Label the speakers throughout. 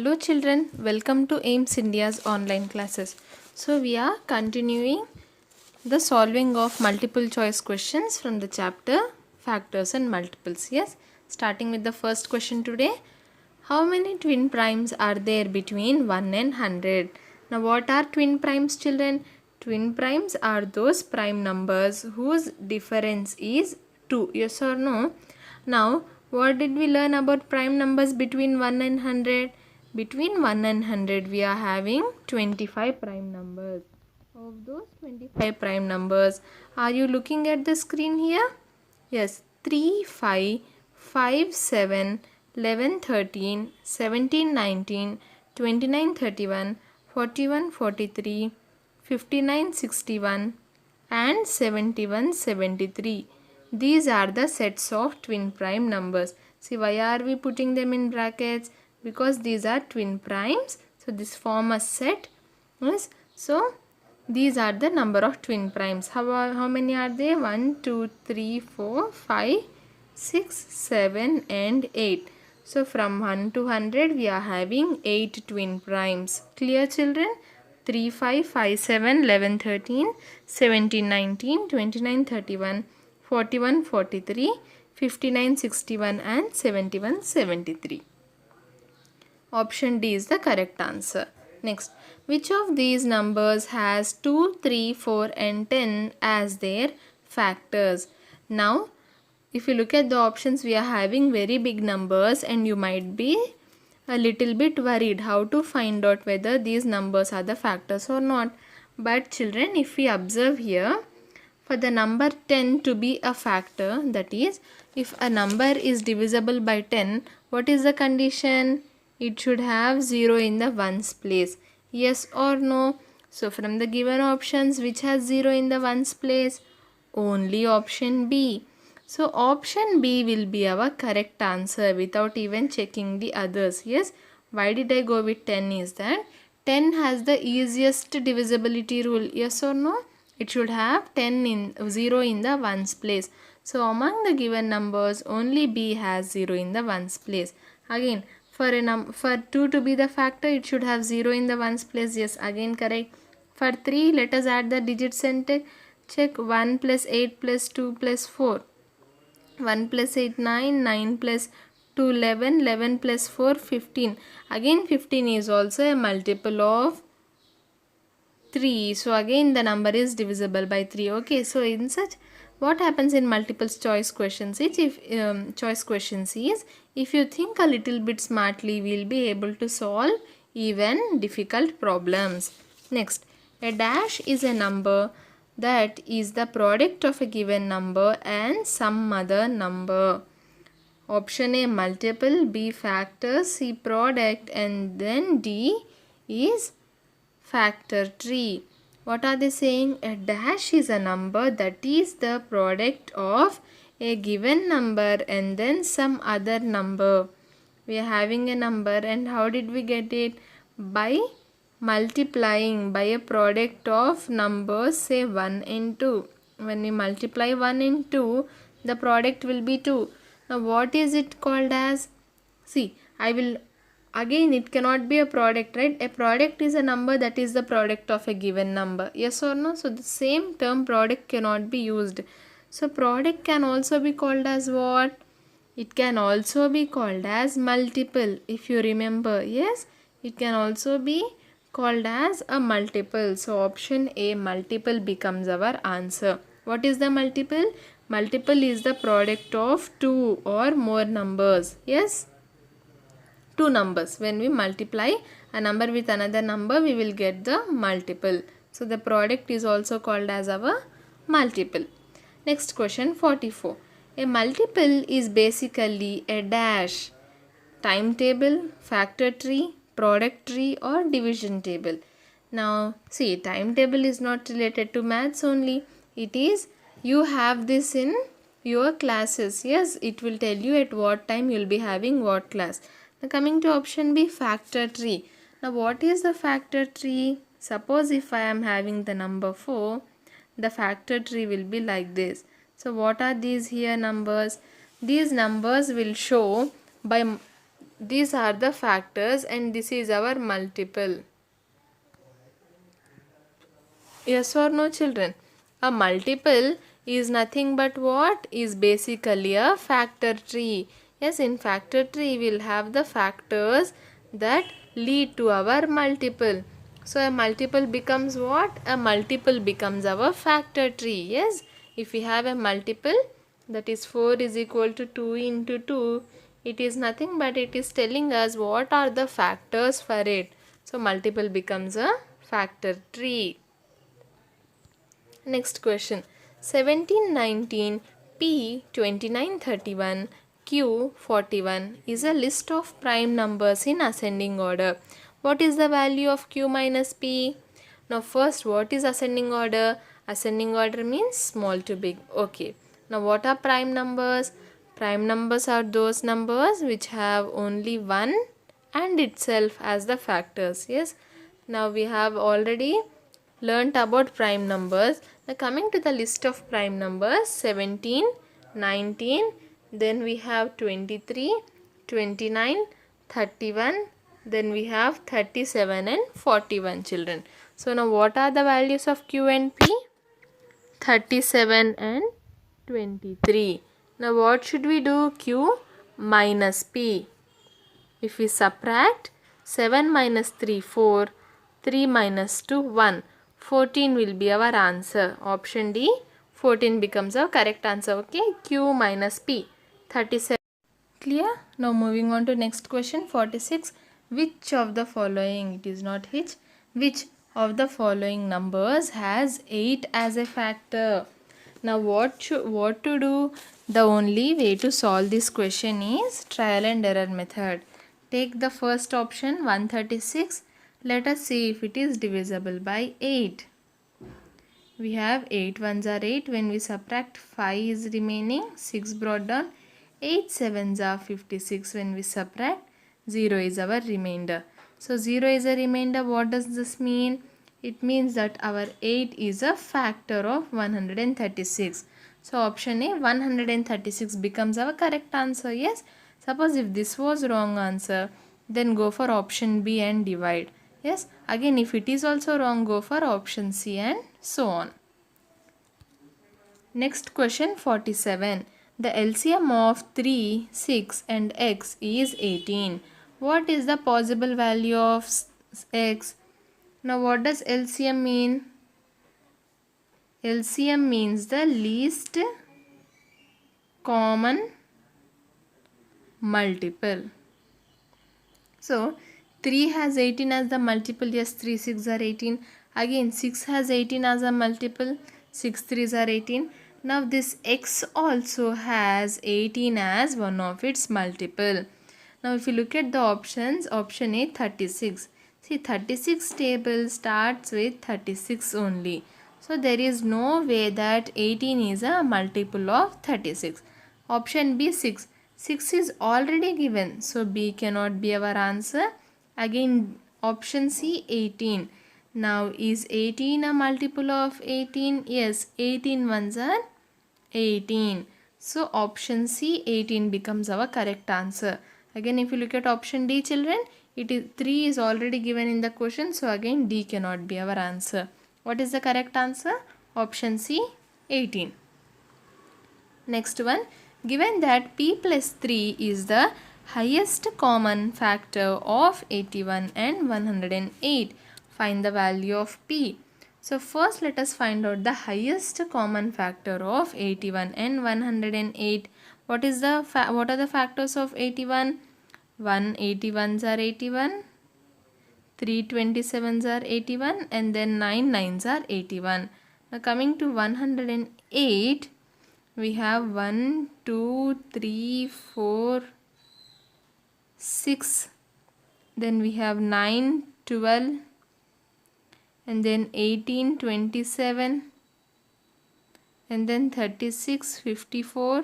Speaker 1: Hello children, welcome to AIMS India's online classes. So we are continuing the solving of multiple choice questions from the chapter Factors and Multiples. Yes, starting with the first question today. How many twin primes are there between 1 and 100? Now what are twin primes, children? Twin primes are those prime numbers whose difference is 2. Yes or no? Now what did we learn about prime numbers between 1 and 100? Between 1 and 100 we are having 25 prime numbers. Of those 25 prime numbers, are you looking at the screen here? Yes, 3, 5, 5, 7, 11, 13, 17, 19, 29, 31, 41, 43, 59, 61 and 71, 73. These are the sets of twin prime numbers. See, why are we putting them in brackets? Because these are twin primes. So, this form a set. Yes. So, these are the number of twin primes. How many are they? 1, 2, 3, 4, 5, 6, 7 and 8. So, from 1 to 100 we are having 8 twin primes. Clear, children? 3, 5, 5, 7, 11, 13, 17, 19, 29, 31, 41, 43, 59, 61 and 71, 73. Option D is the correct answer. Next, which of these numbers has 2, 3, 4 and 10 as their factors? Now, if you look at the options, we are having very big numbers and you might be a little bit worried how to find out whether these numbers are the factors or not. But children, if we observe here, for the number 10 to be a factor, that is, if a number is divisible by 10, what is the condition? It should have 0 in the ones place. Yes or no? So from the given options, which has 0 in the ones place? Only option B. So option B will be our correct answer without even checking the others. Yes. Why did I go with 10 is that 10 has the easiest divisibility rule. Yes or no? It should have 0 in the ones place. So among the given numbers, only B has 0 in the ones place. Again, for 2 to be the factor, it should have 0 in the ones place. Yes, again correct. For 3, let us add the digits and check 1 plus 8 plus 2 plus 4. 1 plus 8, 9, 9 plus 2, 11, 11 plus 4, 15. Again 15 is also a multiple of 3. So again the number is divisible by 3. Okay, so in such, what happens in multiple choice questions is, if you think a little bit smartly, we'll be able to solve even difficult problems. Next, a dash is a number that is the product of a given number and some other number. Option A multiple, B factor, C product and then D is factor tree. What are they saying? A dash is a number that is the product of a given number and then some other number. We are having a number and how did we get it? By multiplying by a product of numbers, say 1 and 2. When we multiply 1 and 2, the product will be 2. Now what is it called as? See, again it cannot be a product, right? A product is a number that is the product of a given number. Yes or no? So the same term product cannot be used. So product can also be called as what? It can also be called as multiple, if you remember. Yes, it can also be called as a multiple. So option A multiple becomes our answer. What is the multiple? Multiple is the product of 2 or more numbers. Yes, 2 numbers. When we multiply a number with another number, we will get the multiple. So the product is also called as our multiple. Next question 44. A multiple is basically a dash, timetable, factor tree, product tree or division table. Now see, timetable is not related to maths only. It is, you have this in your classes. Yes, it will tell you at what time you will be having what class. Now coming to option B, factor tree. Now what is the factor tree? Suppose if I am having the number 4, the factor tree will be like this. So what are these here numbers? These numbers will show by These are the factors and this is our multiple. Yes or no, children? A multiple is nothing but what? Is basically a factor tree. Yes, in factor tree we'll have the factors that lead to our multiple. So a multiple becomes what? A multiple becomes our factor tree. Yes, if we have a multiple, that is 4 is equal to 2 into 2, it is nothing but it is telling us what are the factors for it. So multiple becomes a factor tree. Next question. 1719 P 2931 Q 41 is a list of prime numbers in ascending order. What is the value of Q minus P? Now first, what is ascending order? Ascending order means small to big. Okay. Now what are prime numbers? Prime numbers are those numbers which have only 1 and itself as the factors. Yes. Now we have already learnt about prime numbers. Now coming to the list of prime numbers, 17, 19, then we have 23, 29, 31, then we have 37 and 41, children. So now what are the values of Q and P? 37 and 23. Now what should we do? Q minus P. If we subtract 7 minus 3, 4, 3 minus 2, 1. 14 will be our answer. Option D, 14 becomes our correct answer. Okay, Q minus P, 37. Clear? Now moving on to next question, 46. Which of the following, it is not which of the following numbers has 8 as a factor? Now what to do? The only way to solve this question is trial and error method. Take the first option, 136. Let us see if it is divisible by 8. We have 8 ones are 8. When we subtract, 5 is remaining, 6 brought down. 8 sevens are 56. When we subtract, 0 is our remainder. So 0 is a remainder. What does this mean? It means that our 8 is a factor of 136. So option A, 136 becomes our correct answer. Yes. Suppose if this was wrong answer, then go for option B and divide. Yes. Again, if it is also wrong, go for option C and so on. Next question, 47. The LCM of 3, 6 and x is 18. What is the possible value of x? Now what does LCM mean? LCM means the least common multiple. So 3 has 18 as the multiple. Yes, 3 6 are 18. Again 6 has 18 as a multiple. 6 3s are 18. Now this x also has 18 as one of its multiple. Now if you look at the options, option A, 36. See, 36 table starts with 36 only. So there is no way that 18 is a multiple of 36. Option B, 6. 6 is already given. So B cannot be our answer. Again option C, 18. Now is 18 a multiple of 18? Yes, 18 ones are 18. So option C, 18 becomes our correct answer. Again if you look at option D, children, it is 3 is already given in the question. So again D cannot be our answer. What is the correct answer? Option C, 18. Next one, given that P plus 3 is the highest common factor of 81 and 108, find the value of P. So first let us find out the highest common factor of 81 and 108. What are the factors of 81? 181s are 81, 327s are 81 and then 9 9s are 81. Now coming to 108, we have 1, 2, 3, 4, 6, then we have 9, 12 and then 18, 27 and then 36, 54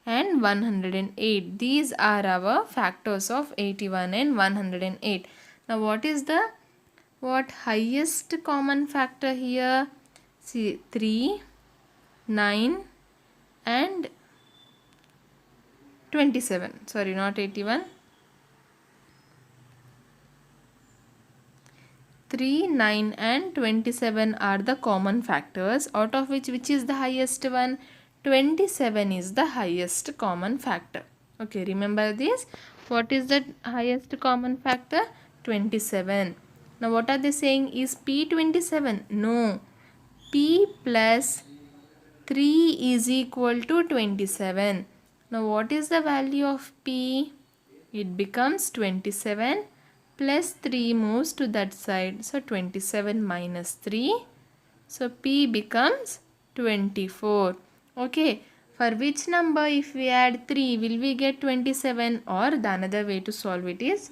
Speaker 1: and 108. These are our factors of 81 and 108. Now what is the highest common factor here? See, 3, 9 and 27. Sorry, not 81. 3, 9 and 27 are the common factors, out of which is the highest one? 27 is the highest common factor. Okay, remember this. What is the highest common factor? 27. Now what are they saying? Is P 27? No. P plus 3 is equal to 27. Now what is the value of P? It becomes 27 plus 3 moves to that side. So 27 minus 3. So P becomes 24. Okay. For which number if we add 3 will we get 27, or the another way to solve it is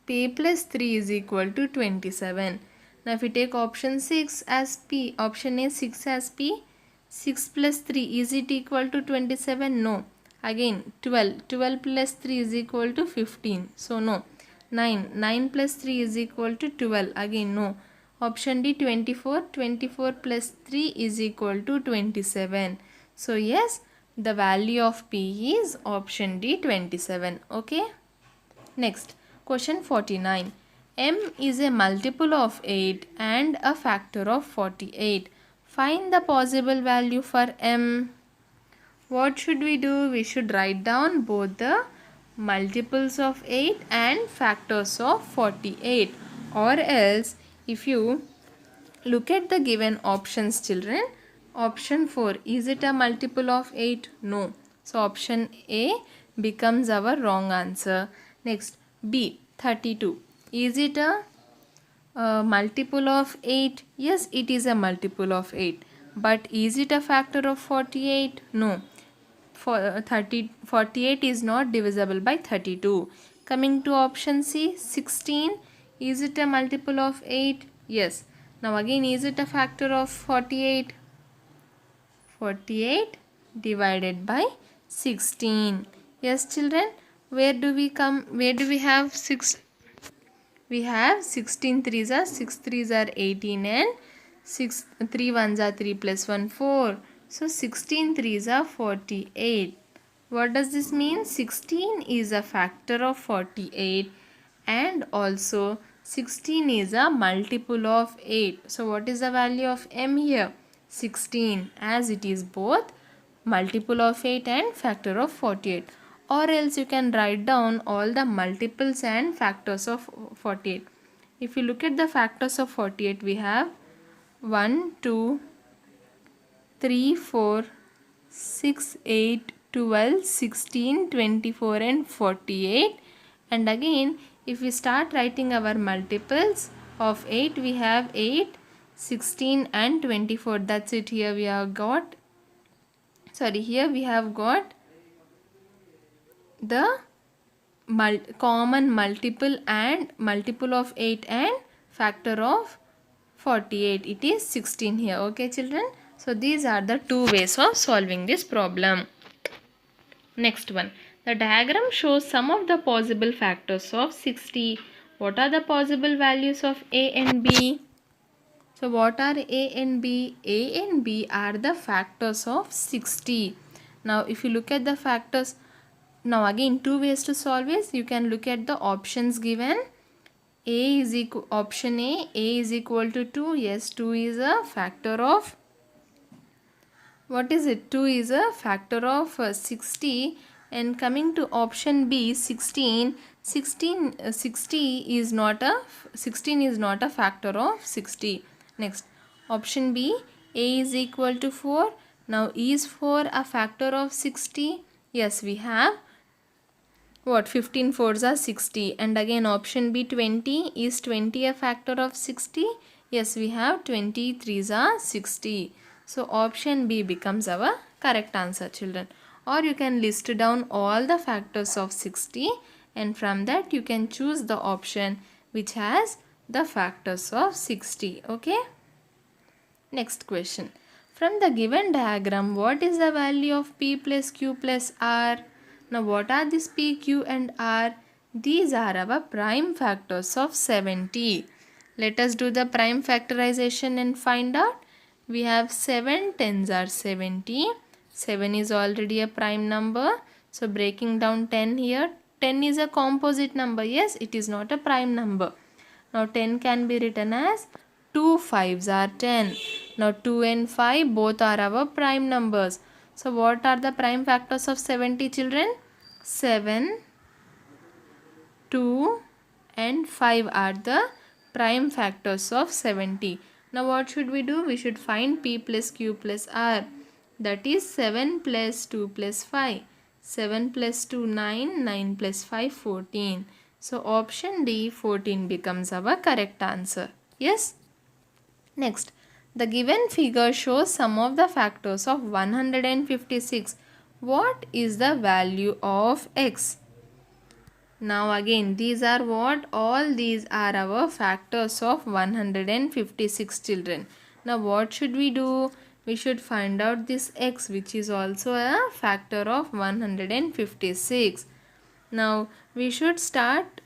Speaker 1: P plus 3 is equal to 27. Now if we take option 6 as P, option A 6 as P, 6 plus 3 is it equal to 27? No. Again 12. 12 plus 3 is equal to 15. So no. 9. 9 plus 3 is equal to 12. Again no. Option D 24. 24 plus 3 is equal to 27. So yes, the value of P is option D 27. Okay. Next, question 49. M is a multiple of 8 and a factor of 48. Find the possible value for M. What should we do? We should write down both the multiples of 8 and factors of 48. Or else, if you look at the given options, children, option 4, is it a multiple of 8? No. So option A becomes our wrong answer. Next, B 32. Is it a multiple of 8? Yes, it is a multiple of 8. But is it a factor of 48? No. 48 is not divisible by 32. Coming to option C 16. Is it a multiple of 8? Yes. Now again, is it a factor of 48? 48 divided by 16. Yes, children. Where do we have 6? We have 16 threes are 6 threes are 18 and 6 3 ones are 3 plus 1 4. So 16 threes are 48. What does this mean? 16 is a factor of 48 and also 16 is a multiple of 8. So what is the value of M here? 16, as it is both multiple of 8 and factor of 48. Or else you can write down all the multiples and factors of 48. If you look at the factors of 48, we have 1, 2, 3, 4, 6, 8, 12, 16, 24 and 48. And again, if we start writing our multiples of 8, we have 8, 16 and 24. That's it. Here we have got, here we have got the common multiple and multiple of 8 and factor of 48. It is 16 here. Okay, children. So these are the two ways of solving this problem. Next one. The diagram shows some of the possible factors of 60. What are the possible values of A and B? So what are A and B? A and B are the factors of 60. Now if you look at the factors, now again two ways to solve is, you can look at the options given. A is equal, option A is equal to 2. Yes, 2 is a factor of, what is it? 2 is a factor of 60. And coming to option B 16, 60 is not a, 16 is not a factor of 60. Next, option B, A is equal to 4. Now is 4 a factor of 60? Yes, we have what, 15 fours are 60. And again option B 20, is 20 a factor of 60? Yes, we have 23s are 60. So option B becomes our correct answer, children. Or you can list down all the factors of 60 and from that you can choose the option which has the factors of 60. Okay. Next question. From the given diagram, what is the value of P plus Q plus R? Now what are these P, Q and R? These are our prime factors of 70. Let us do the prime factorization and find out. We have 7 tens are 70. 7 is already a prime number. So breaking down 10 here, 10 is a composite number. Yes, it is not a prime number. Now 10 can be written as 2 5s are 10. Now 2 and 5 both are our prime numbers. So what are the prime factors of 70, children? 7, 2 and 5 are the prime factors of 70. Now what should we do? We should find p plus q plus r. That is 7 plus 2 plus 5. 7 plus 2 9, 9 plus 5 14. So option D 14 becomes our correct answer. Yes. Next, the given figure shows some of the factors of 156. What is the value of x? Now again, these are what? All these are our factors of 156, children. Now what should we do? We should find out this x, which is also a factor of 156. Now we should start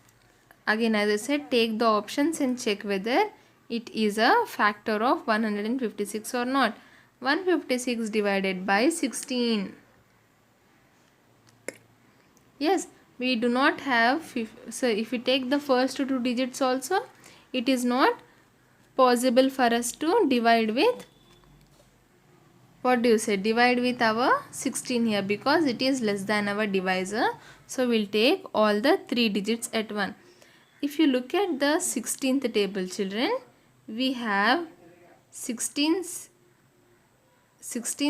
Speaker 1: again, as I said, take the options and check whether it is a factor of 156 or not. 156 divided by 16. Yes, we do not have, so if we take the first two digits also, it is not possible for us to divide with, what do you say, divide with our 16 here, because it is less than our divisor. So we'll take all the 3 digits at one. If you look at the 16th table, children, we have 16 6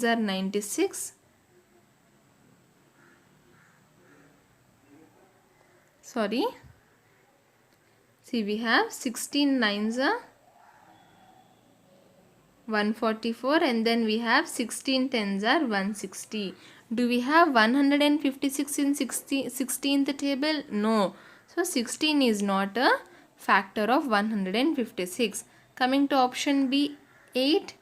Speaker 1: are 96. Sorry. See, we have 16 9s are 144, and then we have 16 10s are 160. Do we have 156 in 16th table? No. So 16 is not a factor of 156. Coming to option B, 8.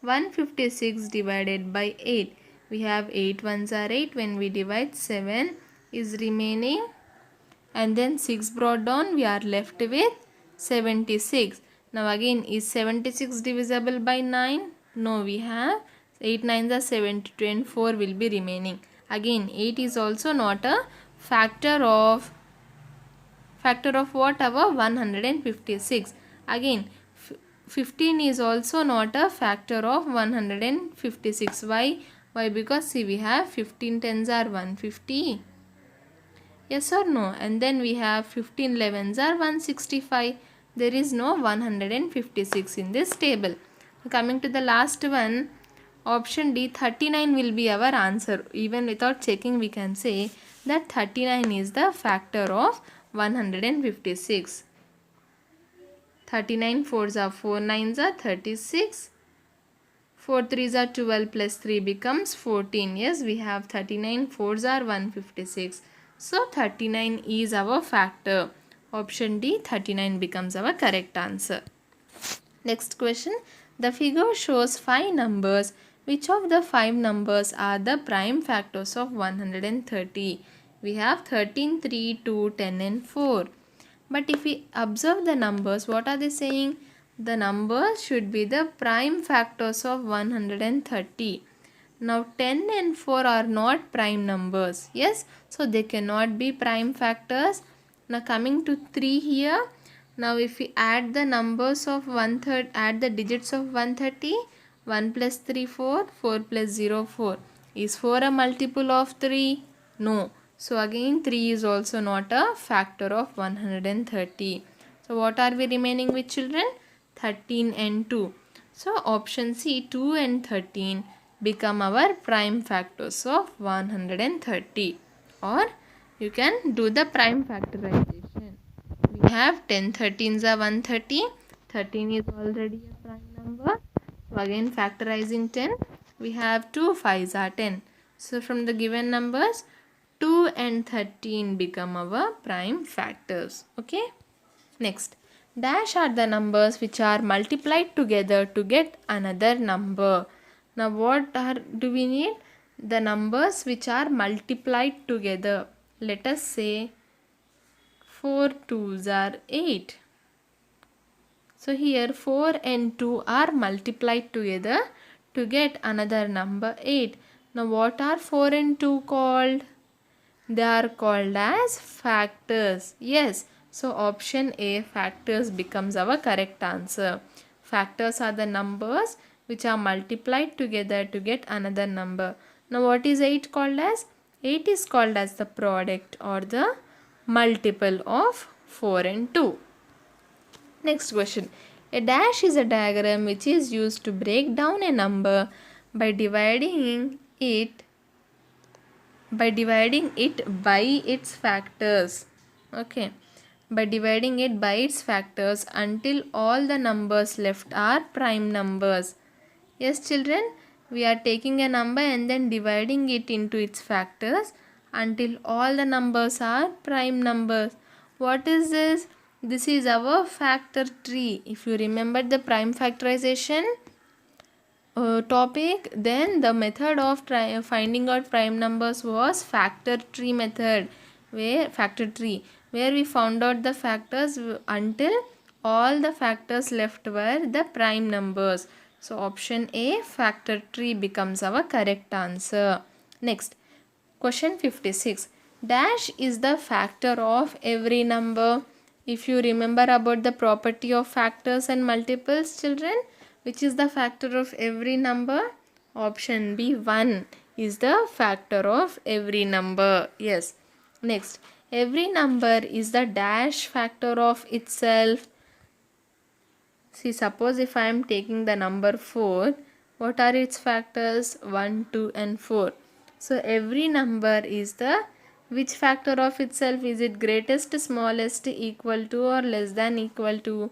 Speaker 1: 156 divided by 8. We have 8 ones are 8. When we divide, 7 is remaining. And then 6 brought down, we are left with 76. Now again, is 76 divisible by 9? No, we have 8 9s are 72 and 4 will be remaining. Again, 8 is also not a factor of what? Our 156. Again, 15 is also not a factor of 156. Why? Why? Because see, we have 15 10s are 150. Yes or no? And then we have 15 11s are 165. There is no 156 in this table. Coming to the last one, option D, 39 will be our answer. Even without checking, we can say that 39 is the factor of 156. 39 4s are 4 9s are 36. 4 3s are 12 plus 3 becomes 14. Yes, we have 39 4s are 156. So 39 is our factor. Option D, 39 becomes our correct answer. Next question. The figure shows 5 numbers. Which of the 5 numbers are the prime factors of 130? We have 13, 3, 2, 10 and 4. But if we observe the numbers, what are they saying? The numbers should be the prime factors of 130. Now 10 and 4 are not prime numbers. Yes, so they cannot be prime factors. Now coming to 3 here. Now if we add the numbers of 130, add the digits of 130, 1 plus 3 4, 4 plus 0 4. Is 4 a multiple of 3? No. So again 3 is also not a factor of 130. So what are we remaining with, children? 13 and 2. So option C, 2 and 13 become our prime factors of 130. Or you can do the prime factorization. We have 10 13s are 130. 13 is already a prime number. So again factorizing 10, we have 2 5s are 10. So from the given numbers, 2 and 13 become our prime factors. Okay. Next, dash are the numbers which are multiplied together to get another number. Now what do we need? The numbers which are multiplied together. Let us say 4 2s are 8. So here 4 and 2 are multiplied together to get another number 8. Now what are 4 and 2 called? They are called as factors. Yes. So option A, factors, becomes our correct answer. Factors are the numbers which are multiplied together to get another number. Now what is 8 called as? 8 is called as the product or the multiple of 4 and 2. Next question. A dash is a diagram which is used to break down a number by dividing it by its factors. Okay, by dividing it by its factors until all the numbers left are prime numbers. Yes children, we are taking a number and then dividing it into its factors until all the numbers are prime numbers. What is this? This is our factor tree. If you remember the prime factorization topic, then the method of finding out prime numbers was factor tree method, where we found out the factors until all the factors left were the prime numbers. So option A, factor tree, becomes our correct answer. Next, question 56. Dash is the factor of every number. If you remember about the property of factors and multiples, children, which is the factor of every number? Option B, 1 is the factor of every number. Yes. Next, every number is the dash factor of itself. See, suppose if I am taking the number 4, what are its factors? 1, 2 and 4. So every number is the which factor of itself? Is it greatest, smallest, equal to or less than equal to?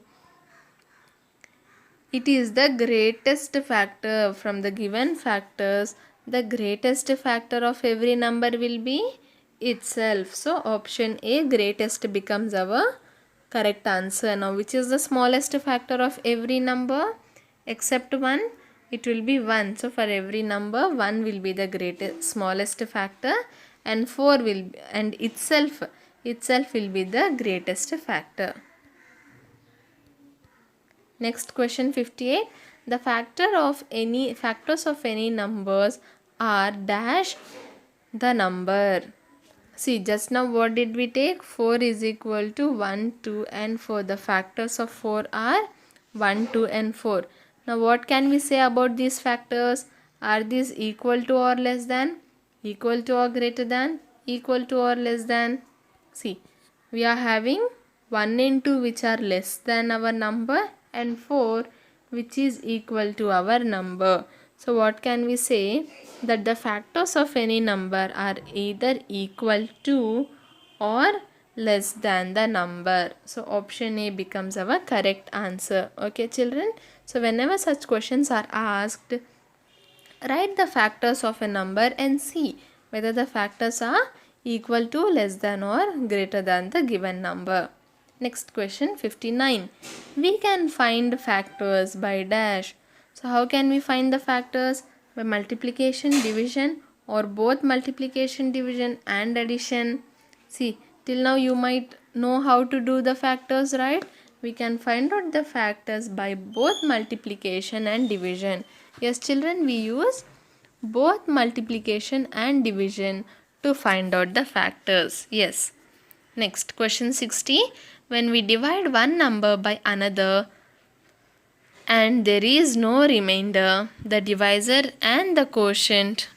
Speaker 1: It is the greatest factor. From the given factors, the greatest factor of every number will be itself. So option A, greatest, becomes our correct answer. Now which is the smallest factor of every number? Except 1, it will be 1. So for every number, 1 will be the greatest, smallest factor, and 4 will be, and itself will be the greatest factor. Next, question 58. The factors of any numbers are dash the number. See, just now what did we take? 4 is equal to 1, 2 and 4. The factors of 4 are 1, 2 and 4. Now what can we say about these factors? Are these equal to or less than? Equal to or greater than? Equal to or less than? See, we are having 1 and 2 which are less than our number, and 4 which is equal to our number. So what can we say? That the factors of any number are either equal to or less than the number. So option A becomes our correct answer. Okay children, so whenever such questions are asked, write the factors of a number and see whether the factors are equal to, less than or greater than the given number. Next question 59. We can find factors by dash. So how can we find the factors? By multiplication, division, or both multiplication, division and addition. See, till now you might know how to do the factors, right? We can find out the factors by both multiplication and division. Yes children, we use both multiplication and division to find out the factors. Yes. Next, question 60. When we divide one number by another and there is no remainder, the divisor and the quotient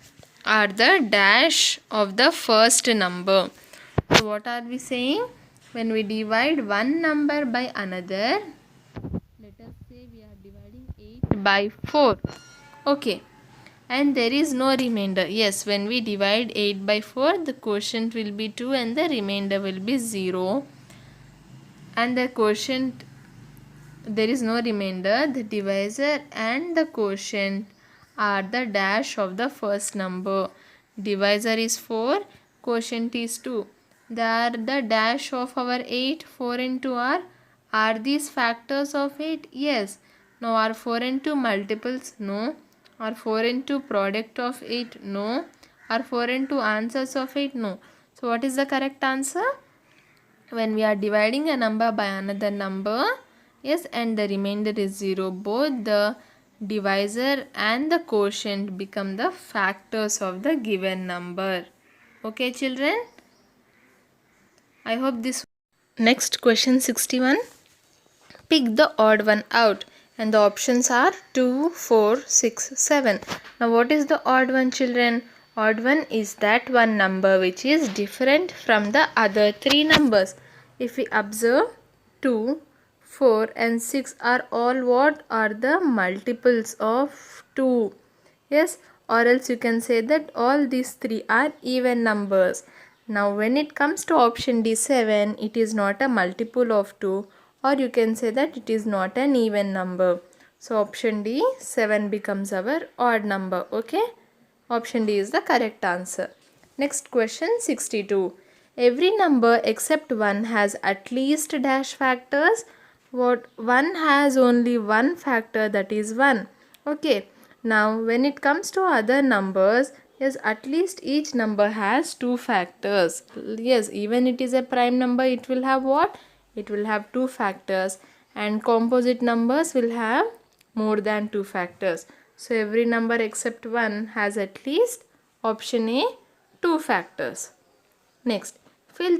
Speaker 1: are the dash of the first number. So what are we saying? When we divide one number by another, let us say we are dividing 8 by 4. Okay. And there is no remainder. Yes, when we divide 8 by 4, the quotient will be 2 and the remainder will be 0. And the quotient, there is no remainder. The divisor and the quotient are the dash of the first number. Divisor is 4, quotient is 2. They are the dash of our 8. 4 and 2 are these factors of 8? Yes. Now are 4 and 2 multiples? No. Are 4 and 2 product of 8? No. Are 4 and 2 answers of 8? No. So what is the correct answer? When we are dividing a number by another number, yes, and the remainder is 0, both the divisor and the quotient become the factors of the given number. Okay children? I hope this. Next question 61. Pick the odd one out, and the options are 2, 4, 6, 7. Now what is the odd one, children? Odd one is that one number which is different from the other three numbers. If we observe, 2, 4 and 6 are all what are the multiples of 2. Yes, or else you can say that all these three are even numbers. Now when it comes to option D 7, it is not a multiple of 2, or you can say that it is not an even number. So option D 7 becomes our odd number. Okay, option D is the correct answer. Next question 62. Every number except 1 has at least dash factors. What 1 has only one factor, that is 1. Okay, now when it comes to other numbers, yes, at least each number has two factors. Yes, even it is a prime number, it will have what? It will have two factors, and composite numbers will have more than two factors. So every number except 1 has at least option A, two factors. Next, fill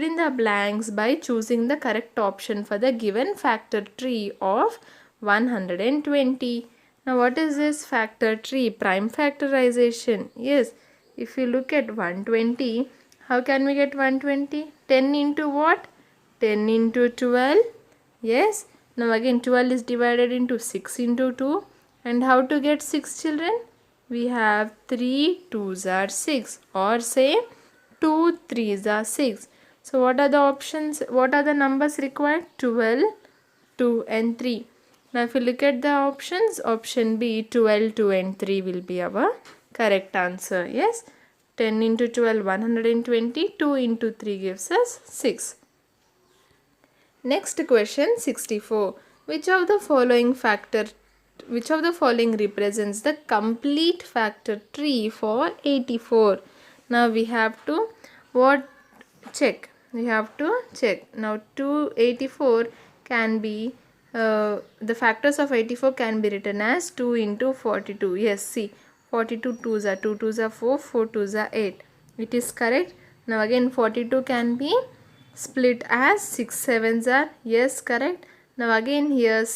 Speaker 1: in the blanks by choosing the correct option for the given factor tree of 120. Now what is this factor tree? Prime factorization. Yes, if you look at 120, how can we get 120? 10 into what? 10 into 12. Yes, now again 12 is divided into 6 into 2. And how to get 6, children? We have 3 2s are 6, or say 2 3s are 6. So what are the options? What are the numbers required? 12, 2 and 3. Now if you look at the options, option B 12, 2 and 3 will be our correct answer. Yes, 10 into 12 120, 2 into 3 gives us 6. Next question 64. Which of the following represents the complete factor tree for 84? Now we have to check. We have to check. Now 284 can be the factors of 84 can be written as 2 into 42. Yes, see, 42 2s are 2 2s are 4, 4 2s are 8. It is correct. Now again 42 can be split as 6 7s are, yes, correct. Now again here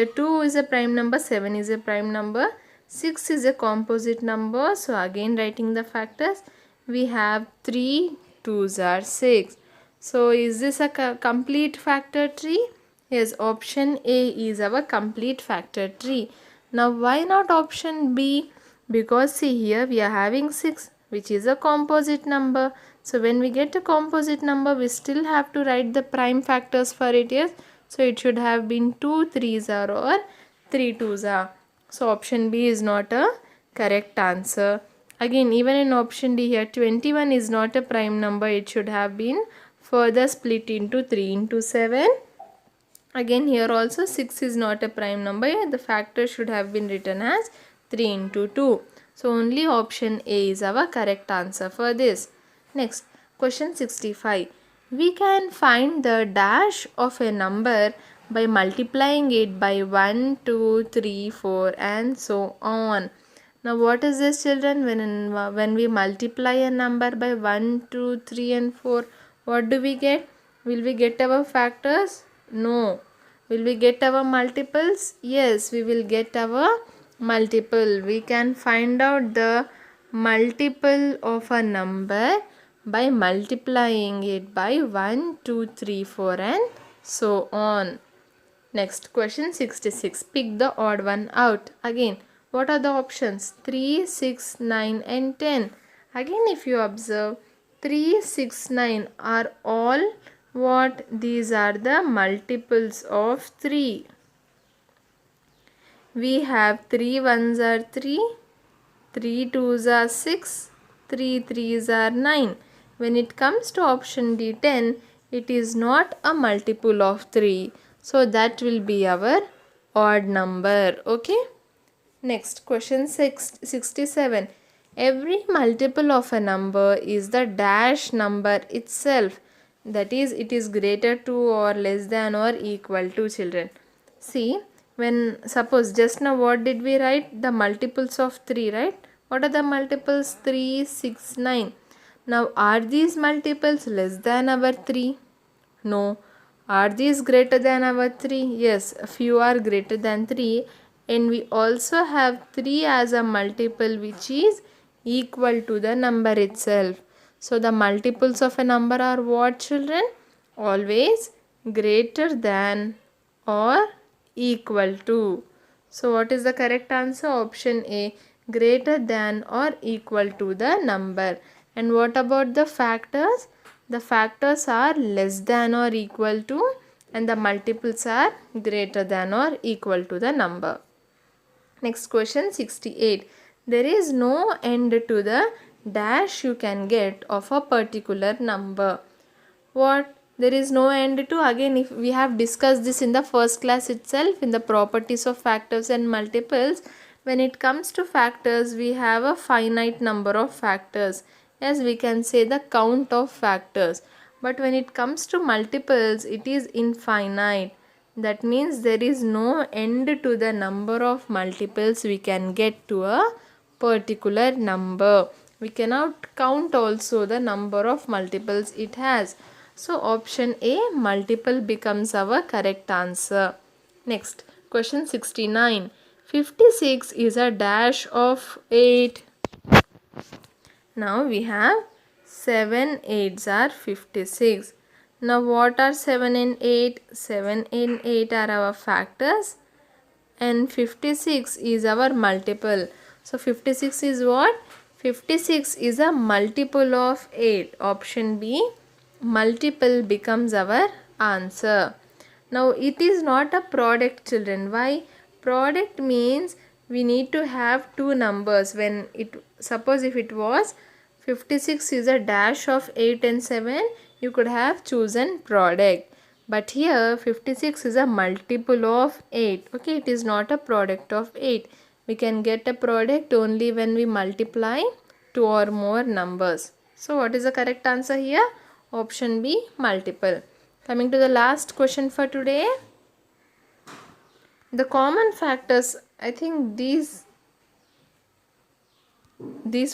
Speaker 1: 2 is a prime number, 7 is a prime number, 6 is a composite number. So again writing the factors, we have 3 2s are 6. So is this a complete factor tree? Yes, option A is our complete factor tree. Now why not option B? Because see, here we are having 6, which is a composite number. So when we get a composite number, we still have to write the prime factors for it. Yes, so it should have been 2 3s are or 3 2s are. So option B is not a correct answer. Again, even in option D here, 21 is not a prime number. It should have been further split into 3 into 7. Again here also 6 is not a prime number. The factor should have been written as 3 into 2. So only option A is our correct answer for this. Next, question 65. We can find the dash of a number by multiplying it by 1, 2, 3, 4 and so on. Now what is this, children? When we multiply a number by 1, 2, 3 and 4, what do we get? Will we get our factors? No. Will we get our multiples? Yes, we will get our multiple. We can find out the multiple of a number by multiplying it by 1, 2, 3, 4 and so on. Next, question 66. Pick the odd one out. Again, what are the options? 3, 6, 9 and 10. Again, if you observe, 3, 6, 9 are all what? These are the multiples of 3. We have 3 1s are 3, 3 2s are 6, 3 3s are 9. When it comes to option D 10, it is not a multiple of 3. So that will be our odd number. Okay. Next, question 67. Every multiple of a number is the dash number itself. That is, it is greater to or less than or equal to, children. See, when suppose just now what did we write? The multiples of 3, right? What are the multiples? 3, 6, 9. Now are these multiples less than our 3? No. Are these greater than our 3? Yes, a few are greater than 3, and we also have 3 as a multiple which is equal to the number itself. So the multiples of a number are what, children? Always greater than or equal to. So what is the correct answer? Option A, greater than or equal to the number. And what about the factors? The factors are less than or equal to, and the multiples are greater than or equal to the number. Next question 68. There is no end to the dash you can get of a particular number. What? There is no end to? Again, if we have discussed this in the first class itself in the properties of factors and multiples. When it comes to factors, we have a finite number of factors. Yes, we can say the count of factors. But when it comes to multiples, it is infinite. That means there is no end to the number of multiples we can get to a particular number. We cannot count also the number of multiples it has. So option A, multiple, becomes our correct answer. Next, question 69. 56 is a dash of 8. Now we have 7 8s are 56. Now what are 7 and 8? 7 and 8 are our factors and 56 is our multiple. So 56 is what? 56 is a multiple of 8. Option B, multiple, becomes our answer. Now it is not a product, children. Why? Product means we need to have two numbers. When it, suppose if it was 56 is a dash of 8 and 7, you could have chosen product. But here 56 is a multiple of 8. Okay, it is not a product of 8. We can get a product only when we multiply two or more numbers. So what is the correct answer here? Option B, multiple. Coming to the last question for today. The common factors, I think these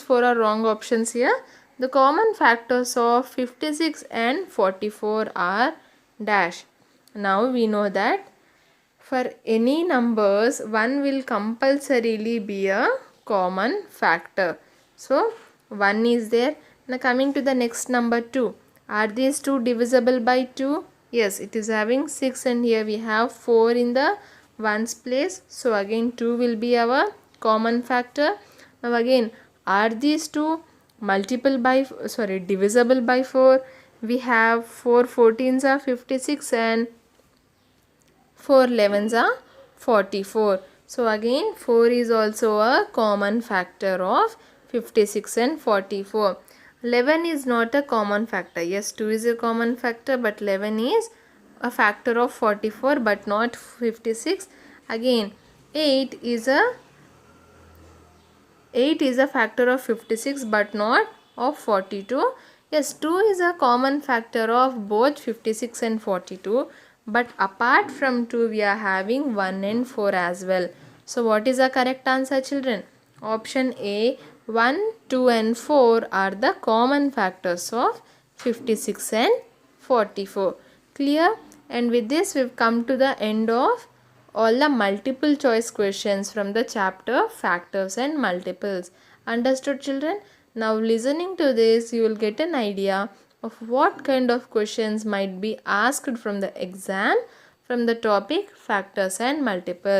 Speaker 1: four are wrong options here. The common factors of 56 and 44 are dash. Now we know that for any numbers, one will compulsorily be a common factor. So 1 is there. Now coming to the next number 2. Are these two divisible by 2? Yes, it is having 6 and here we have 4 in the ones place. So again 2 will be our common factor. Now again, are these two divisible by 4? We have 4 14s are 56 and 4 11s are 44. So again 4 is also a common factor of 56 and 44. 11 is not a common factor. Yes, 2 is a common factor, but 11 is a factor of 44 but not 56. Again 8 is a factor of 56 but not of 42. Yes, 2 is a common factor of both 56 and 42, but apart from 2 we are having 1 and 4 as well. So what is the correct answer, children? Option A, 1, 2 and 4 are the common factors of 56 and 44. Clear? And with this we've come to the end of all the multiple choice questions from the chapter factors and multiples. Understood, children? Now listening to this, you will get an idea of what kind of questions might be asked from the exam from the topic factors and multiples.